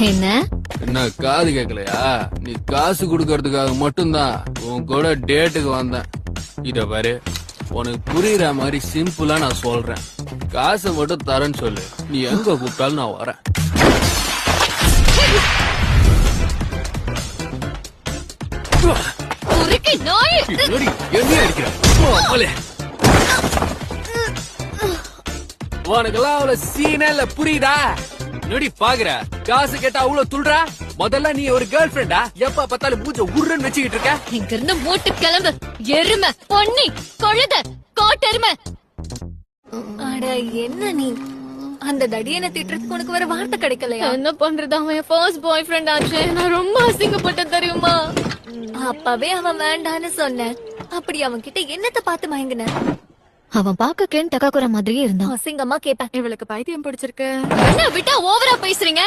என்ன என்ன காது கேட்கலையா? நீ காசு குடுக்கறதுக்காக மட்டும்தான் உன் கூட டேட்டுக்கு வந்தேன். இத பாரு, உனக்கு புரியுற மாதிரி சிம்பிளா நான் சொல்றேன். காசை மட்டும் தரேன்னு சொல்லு, நீ எங்க கூப்பிட்டாலும் நான் வரேன். குறுக்கி நாய். என்னடி, என்னைய அடிக்கிற? அப்பலே. உனக்கெல்லாம் அவ்வளவு சீனே இல்ல, புரியுதா? நொடி பாக்குற, காசு கேட்டா அவ்வளவு துள்றா. முதல்ல நீ ஒரு கேர்ள் ஃபிரெண்டா? எப்ப பார்த்தாலும் மூஞ்ச உருன்னு வச்சுக்கிட்டு இருக்க. இங்க இருந்து மூட்டு கிளம்பு. எருமை, பொன்னி, கழுத, காட்டெருமை. அட என்ன நீ அந்த தடியனை திட்டுறதுக்கு உனக்கு வேற வார்த்தை கிடைக்கலையா? என்ன பண்றது, அவன் என் ஃபர்ஸ்ட் பாய் ஃப்ரெண்ட் ஆச்சு. நான் ரொம்ப அசிங்கப்பட்டேன் தெரியுமா? அப்பவே அவன் வேண்டான்னு சொன்னேன். அப்படி அவன் கிட்ட என்னத்த பார்த்து மயங்கின? அவன் பாக்க கேன் டக்காக்குற மாதிரியே இருந்தான். அசிங்கமா கேப்பேன். இவளுக்கு பைத்தியம் பிடிச்சிருக்கு. என்ன விட்டா ஓவரா பேசுறீங்க?